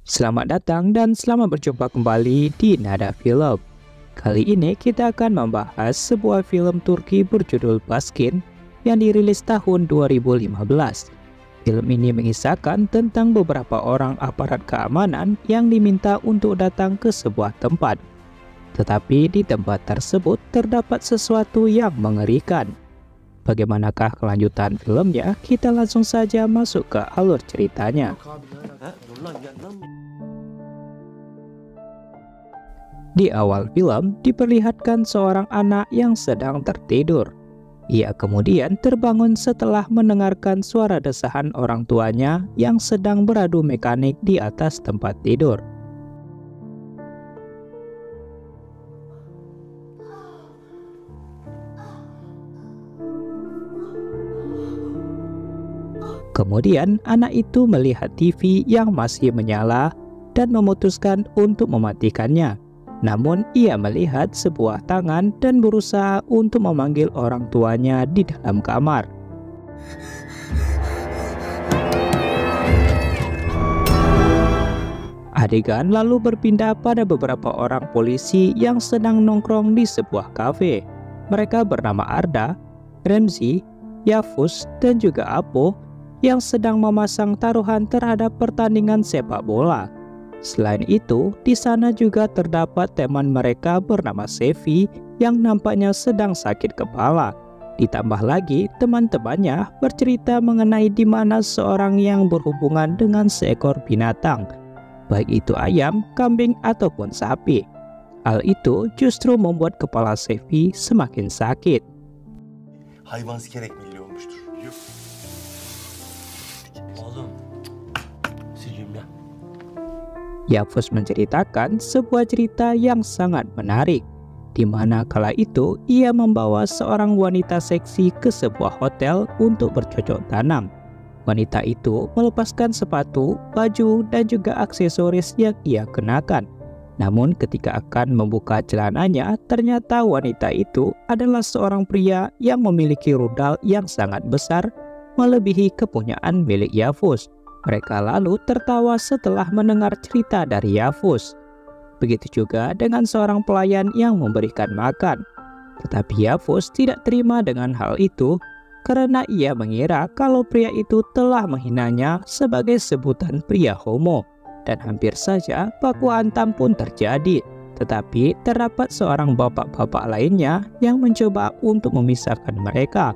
Selamat datang dan selamat berjumpa kembali di Nada Film. Kali ini kita akan membahas sebuah film Turki berjudul Baskin yang dirilis tahun 2015. Film ini mengisahkan tentang beberapa orang aparat keamanan yang diminta untuk datang ke sebuah tempat. Tetapi di tempat tersebut terdapat sesuatu yang mengerikan. Bagaimanakah kelanjutan filmnya? Kita langsung saja masuk ke alur ceritanya. Di awal film diperlihatkan seorang anak yang sedang tertidur. Ia kemudian terbangun setelah mendengarkan suara desahan orang tuanya yang sedang beradu mekanik di atas tempat tidur. Kemudian anak itu melihat TV yang masih menyala dan memutuskan untuk mematikannya. Namun ia melihat sebuah tangan dan berusaha untuk memanggil orang tuanya di dalam kamar. Adegan lalu berpindah pada beberapa orang polisi yang sedang nongkrong di sebuah kafe. Mereka bernama Arda, Remzi, Yavuz, dan juga Apo yang sedang memasang taruhan terhadap pertandingan sepak bola. Selain itu, di sana juga terdapat teman mereka bernama Sevi yang nampaknya sedang sakit kepala. Ditambah lagi, teman-temannya bercerita mengenai di mana seorang yang berhubungan dengan seekor binatang, baik itu ayam, kambing, ataupun sapi. Hal itu justru membuat kepala Sevi semakin sakit. Hayvan sikerek milli olmuştur. Oğlum, sejumlah. Yavuz menceritakan sebuah cerita yang sangat menarik, di mana kala itu ia membawa seorang wanita seksi ke sebuah hotel untuk bercocok tanam. Wanita itu melepaskan sepatu, baju, dan juga aksesoris yang ia kenakan. Namun ketika akan membuka celananya, ternyata wanita itu adalah seorang pria yang memiliki rudal yang sangat besar, melebihi kepunyaan milik Yavuz. Mereka lalu tertawa setelah mendengar cerita dari Yavuz. Begitu juga dengan seorang pelayan yang memberikan makan. Tetapi Yavuz tidak terima dengan hal itu karena ia mengira kalau pria itu telah menghinanya sebagai sebutan pria homo. Dan hampir saja baku hantam pun terjadi. Tetapi terdapat seorang bapak-bapak lainnya yang mencoba untuk memisahkan mereka.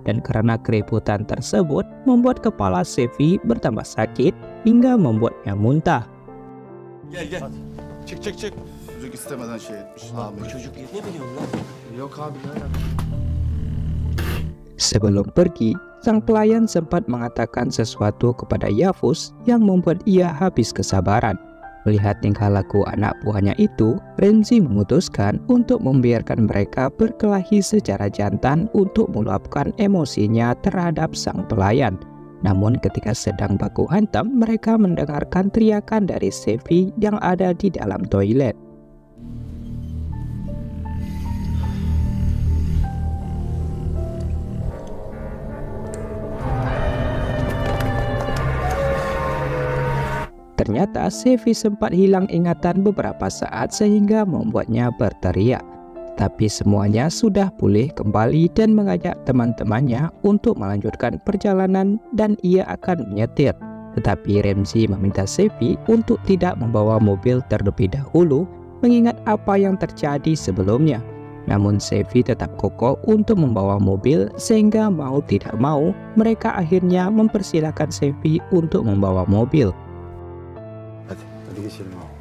Dan karena keributan tersebut membuat kepala Sevi bertambah sakit hingga membuatnya muntah. Gel. Çık. Çocuk istemeden şey etmiş. Bu çocuk ne biliyorsun lan? Yok abi nereden? Sebelum pergi, sang pelayan sempat mengatakan sesuatu kepada Yavuz yang membuat ia habis kesabaran. Melihat tingkah laku anak buahnya itu, Remzi memutuskan untuk membiarkan mereka berkelahi secara jantan untuk meluapkan emosinya terhadap sang pelayan. Namun ketika sedang baku hantam, mereka mendengarkan teriakan dari Sevi yang ada di dalam toilet. Ternyata Sevi sempat hilang ingatan beberapa saat sehingga membuatnya berteriak. Tapi semuanya sudah pulih kembali dan mengajak teman-temannya untuk melanjutkan perjalanan dan ia akan menyetir. Tetapi Remzi meminta Sevi untuk tidak membawa mobil terlebih dahulu mengingat apa yang terjadi sebelumnya. Namun Sevi tetap kokoh untuk membawa mobil sehingga mau tidak mau mereka akhirnya mempersilahkan Sevi untuk membawa mobil. Hadi geçelim abi.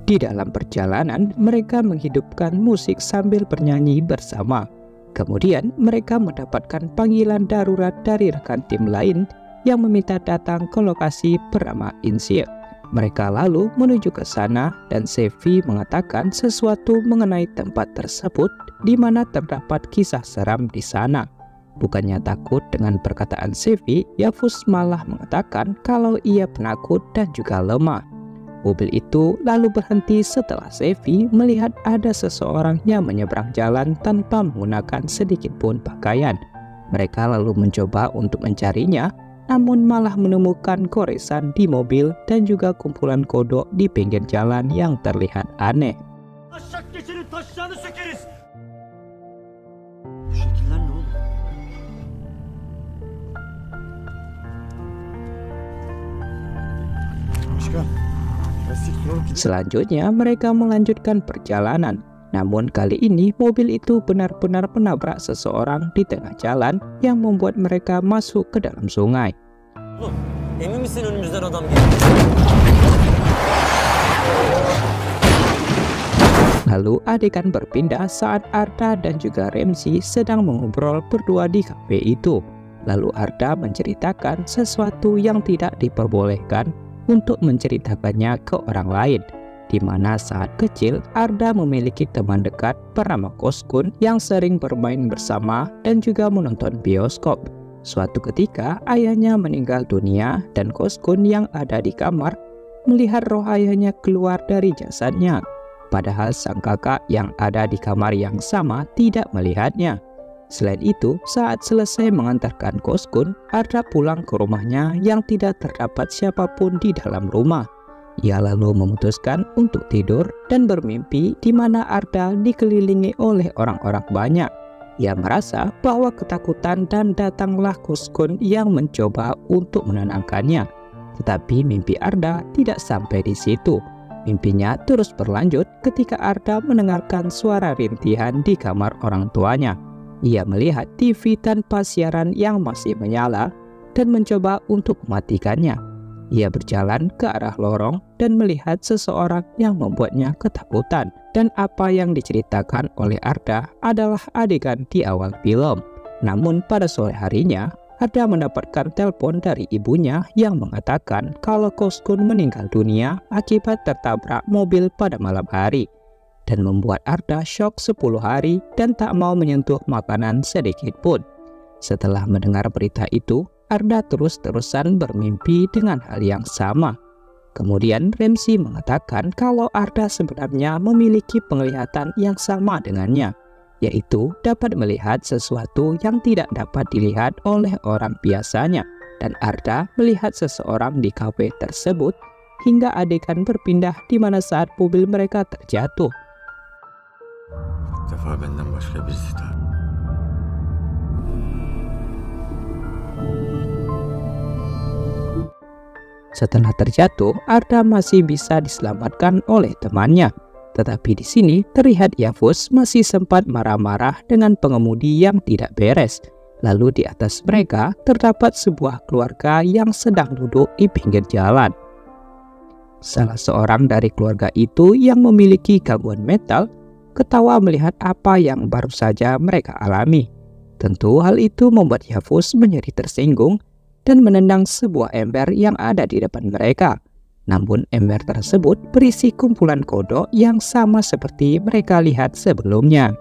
Di dalam perjalanan, mereka menghidupkan musik sambil bernyanyi bersama. Kemudian, mereka mendapatkan panggilan darurat dari rekan tim lain yang meminta datang ke lokasi bernama Insir. Mereka lalu menuju ke sana dan Sevi mengatakan sesuatu mengenai tempat tersebut di mana terdapat kisah seram di sana. Bukannya takut dengan perkataan Sevi, Yavuz malah mengatakan kalau ia penakut dan juga lemah. Mobil itu lalu berhenti setelah Sevi melihat ada seseorang yang menyeberang jalan tanpa menggunakan sedikit pun pakaian. Mereka lalu mencoba untuk mencarinya, namun malah menemukan goresan di mobil dan juga kumpulan kodok di pinggir jalan yang terlihat aneh. Taşak geçenin taşlarını sökeriz. Bu şekiller ne oğlum? Başkan. Plastik suruh gidiyor. Selanjutnya mereka melanjutkan perjalanan. Namun kali ini mobil itu benar-benar menabrak seseorang di tengah jalan yang membuat mereka masuk ke dalam sungai. Oğlum emin misin önümüzden adam geliyor? Lalu adegan berpindah saat Arda dan juga Remzi sedang mengobrol berdua di kafe itu. Lalu Arda menceritakan sesuatu yang tidak diperbolehkan untuk menceritakannya ke orang lain, di mana saat kecil Arda memiliki teman dekat bernama Koskun yang sering bermain bersama dan juga menonton bioskop. Suatu ketika ayahnya meninggal dunia dan Koskun yang ada di kamar melihat roh ayahnya keluar dari jasadnya. Padahal sang kakak yang ada di kamar yang sama tidak melihatnya. Selain itu, saat selesai mengantarkan Koskun, Arda pulang ke rumahnya yang tidak terdapat siapapun di dalam rumah. Ia lalu memutuskan untuk tidur dan bermimpi di mana Arda dikelilingi oleh orang-orang banyak. Ia merasa bahwa ketakutan dan datanglah Koskun yang mencoba untuk menenangkannya. Tetapi mimpi Arda tidak sampai di situ. Mimpinya terus berlanjut ketika Arda mendengarkan suara rintihan di kamar orang tuanya. Ia melihat TV tanpa siaran yang masih menyala dan mencoba untuk mematikannya. Ia berjalan ke arah lorong dan melihat seseorang yang membuatnya ketakutan. Dan apa yang diceritakan oleh Arda adalah adegan di awal film. Namun pada sore harinya, Arda mendapatkan telepon dari ibunya yang mengatakan kalau Koskun meninggal dunia akibat tertabrak mobil pada malam hari, dan membuat Arda syok 10 hari dan tak mau menyentuh makanan sedikit pun. Setelah mendengar berita itu, Arda terus-terusan bermimpi dengan hal yang sama. Kemudian Remzi mengatakan kalau Arda sebenarnya memiliki penglihatan yang sama dengannya, yaitu dapat melihat sesuatu yang tidak dapat dilihat oleh orang biasanya. Dan Arda melihat seseorang di kafe tersebut hingga adegan berpindah di mana saat mobil mereka terjatuh. İlk defa benden başka birisi daha. Setelah terjatuh, Arda masih bisa diselamatkan oleh temannya. Tetapi di sini terlihat Yavuz masih sempat marah-marah dengan pengemudi yang tidak beres. Lalu di atas mereka terdapat sebuah keluarga yang sedang duduk di pinggir jalan. Salah seorang dari keluarga itu yang memiliki gangguan mental ketawa melihat apa yang baru saja mereka alami. Tentu hal itu membuat Yavuz menjadi tersinggung dan menendang sebuah ember yang ada di depan mereka. Namun ember tersebut berisi kumpulan kodok yang sama seperti mereka lihat sebelumnya.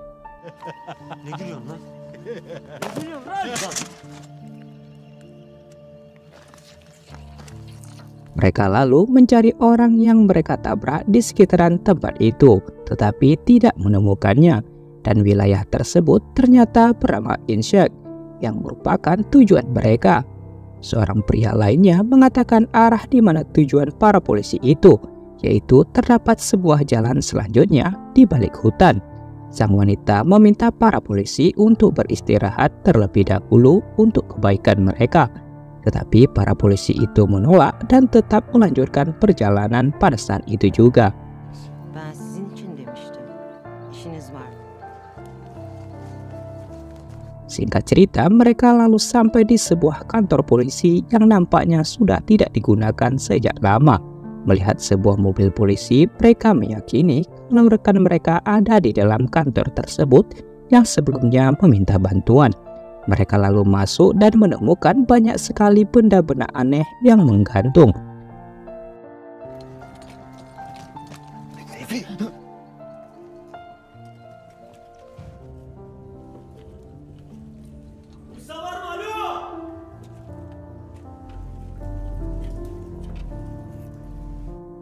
Ne gülüyorsun lan? Ne gülüyorsun lan? Mereka lalu mencari orang yang mereka tabrak di sekitaran tempat itu, tetapi tidak menemukannya. Dan wilayah tersebut ternyata bernama Insyak, yang merupakan tujuan mereka. Seorang pria lainnya mengatakan arah di mana tujuan para polisi itu, yaitu terdapat sebuah jalan selanjutnya di balik hutan. Sang wanita meminta para polisi untuk beristirahat terlebih dahulu untuk kebaikan mereka. Tetapi para polisi itu menolak dan tetap melanjutkan perjalanan pada saat itu juga. Ben sizin için demiştim. İşiniz var. Singkat cerita, mereka lalu sampai di sebuah kantor polisi yang nampaknya sudah tidak digunakan sejak lama. Melihat sebuah mobil polisi, mereka meyakini kalau rekan mereka ada di dalam kantor tersebut yang sebelumnya meminta bantuan. Mereka lalu masuk dan menemukan banyak sekali benda-benda aneh yang menggantung.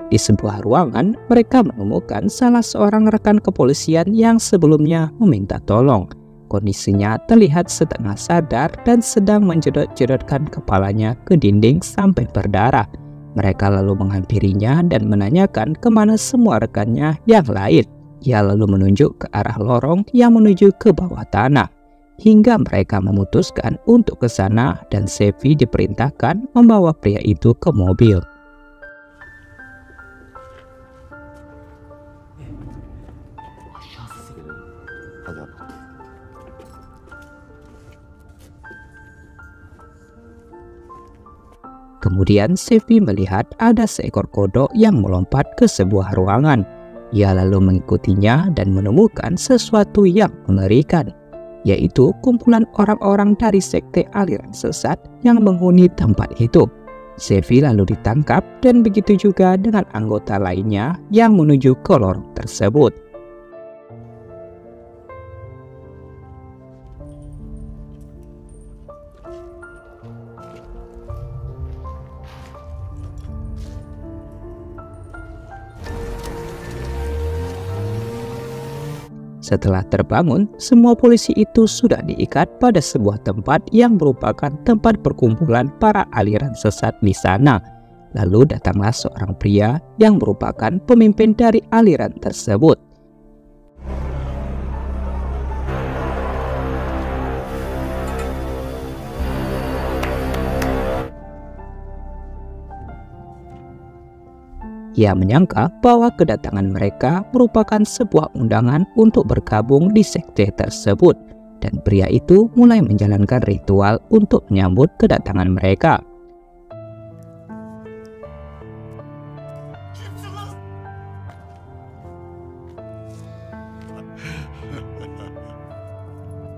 Di sebuah ruangan, mereka menemukan salah seorang rekan kepolisian yang sebelumnya meminta tolong. Kondisinya terlihat setengah sadar dan sedang menjedot-jedotkan kepalanya ke dinding sampai berdarah. Mereka lalu menghampirinya dan menanyakan kemana semua rekannya yang lain. Ia lalu menunjuk ke arah lorong yang menuju ke bawah tanah. Hingga mereka memutuskan untuk ke sana dan Sevi diperintahkan membawa pria itu ke mobil. Hadi abi. Kemudian Sevi melihat ada seekor kodok yang melompat ke sebuah ruangan. Ia lalu mengikutinya dan menemukan sesuatu yang mengerikan, yaitu kumpulan orang-orang dari sekte aliran sesat yang menghuni tempat itu. Sevi lalu ditangkap dan begitu juga dengan anggota lainnya yang menuju ke lorong tersebut. Setelah terbangun, semua polisi itu sudah diikat pada sebuah tempat yang merupakan tempat perkumpulan para aliran sesat di sana. Lalu datanglah seorang pria yang merupakan pemimpin dari aliran tersebut. Ia menyangka bahwa kedatangan mereka merupakan sebuah undangan untuk bergabung di sekte tersebut, dan pria itu mulai menjalankan ritual untuk menyambut kedatangan mereka.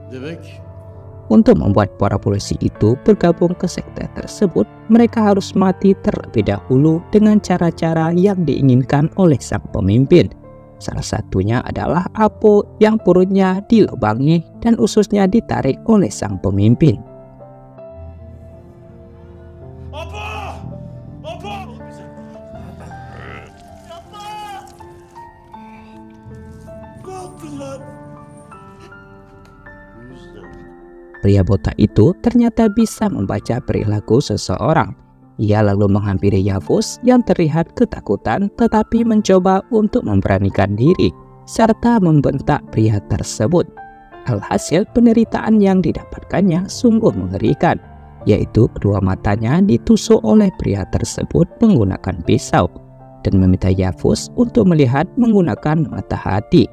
Demek Untuk membuat para polisi itu bergabung ke sekte tersebut, mereka harus mati terlebih dahulu dengan cara-cara yang diinginkan oleh sang pemimpin. Salah satunya adalah Apo yang perutnya dilubangi dan ususnya ditarik oleh sang pemimpin. Apa? Apa? Ne yaptın lan? Pria botak itu ternyata bisa membaca perilaku seseorang. Ia lalu menghampiri Yavuz yang terlihat ketakutan tetapi mencoba untuk memberanikan diri serta membentak pria tersebut. Alhasil penderitaan yang didapatkannya sungguh mengerikan, yaitu kedua matanya ditusuk oleh pria tersebut menggunakan pisau dan meminta Yavuz untuk melihat menggunakan mata hati.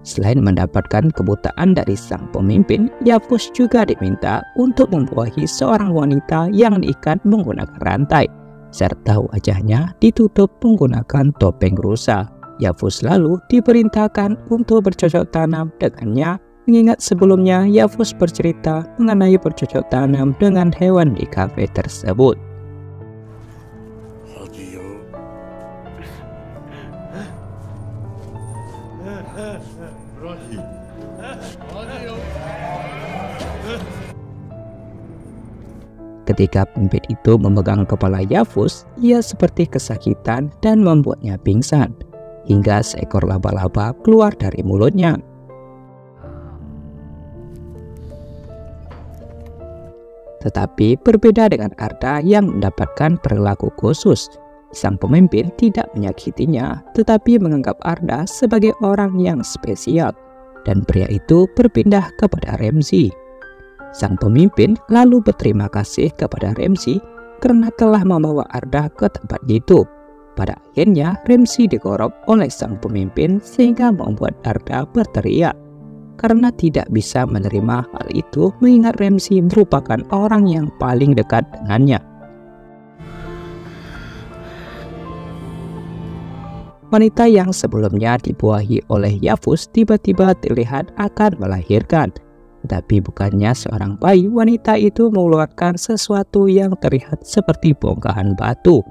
Selain mendapatkan kebutaan dari sang pemimpin, Yavuz juga diminta untuk membuahi seorang wanita yang diikat menggunakan rantai, serta wajahnya ditutup menggunakan topeng rusa. Yavuz lalu diperintahkan untuk bercocok tanam dengannya, mengingat sebelumnya Yavuz bercerita mengenai bercocok tanam dengan hewan di kafe tersebut. Hadi ya. Rocky. Hadi ya. Ketika pemimpin itu memegang kepala Yavuz, ia seperti kesakitan dan membuatnya pingsan, hingga seekor laba-laba keluar dari mulutnya. Tetapi berbeda dengan Arda yang mendapatkan perilaku khusus, sang pemimpin tidak menyakitinya, tetapi menganggap Arda sebagai orang yang spesial, dan pria itu berpindah kepada Remzi. Sang pemimpin lalu berterima kasih kepada Remzi karena telah membawa Arda ke tempat itu. Pada akhirnya Remzi digorok oleh sang pemimpin sehingga membuat Arda berteriak karena tidak bisa menerima hal itu, mengingat Remzi merupakan orang yang paling dekat dengannya. Wanita yang sebelumnya dibuahi oleh Yavuz tiba-tiba terlihat akan melahirkan. Tapi bukannya seorang bayi, wanita itu mengeluarkan sesuatu yang terlihat seperti bongkahan batu.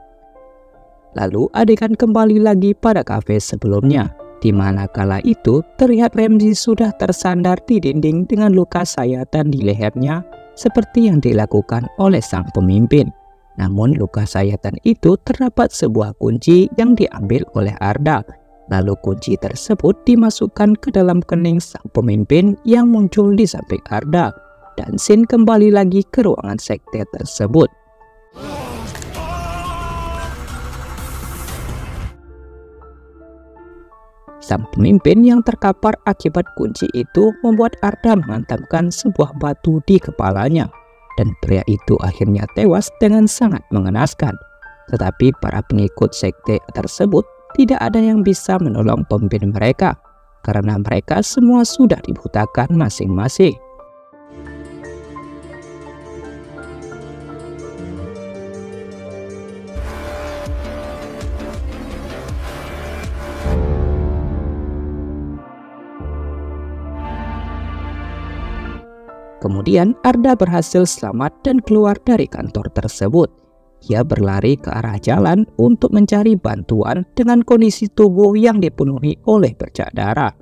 Lalu adegan kembali lagi pada kafe sebelumnya, di mana kala itu terlihat Remzi sudah tersandar di dinding dengan luka sayatan di lehernya seperti yang dilakukan oleh sang pemimpin. Namun luka sayatan itu terdapat sebuah kunci yang diambil oleh Arda. Lalu kunci tersebut dimasukkan ke dalam kening sang pemimpin yang muncul di samping Arda. Dan Shin kembali lagi ke ruangan sekte tersebut. Sang pemimpin yang terkapar akibat kunci itu membuat Arda menghantamkan sebuah batu di kepalanya. Dan pria itu akhirnya tewas dengan sangat mengenaskan. Tetapi para pengikut sekte tersebut tidak ada yang bisa menolong pemimpin mereka, karena mereka semua sudah dibutakan masing-masing. Kemudian Arda berhasil selamat dan keluar dari kantor tersebut. Ia berlari ke arah jalan untuk mencari bantuan dengan kondisi tubuh yang dipenuhi oleh bercak darah.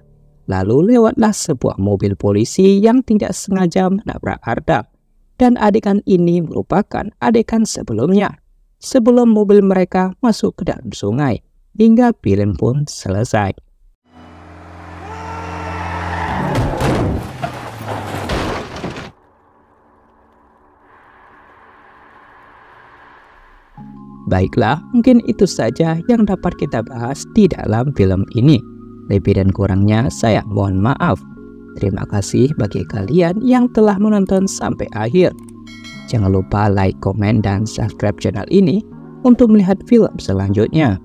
Lalu lewatlah sebuah mobil polisi yang tidak sengaja menabrak Arda. Dan adegan ini merupakan adegan sebelumnya, sebelum mobil mereka masuk ke dalam sungai, hingga film pun selesai. Baiklah, mungkin itu saja yang dapat kita bahas di dalam film ini. Lebih dan kurangnya saya mohon maaf. Terima kasih bagi kalian yang telah menonton sampai akhir. Jangan lupa like, komen, dan subscribe channel ini untuk melihat film selanjutnya.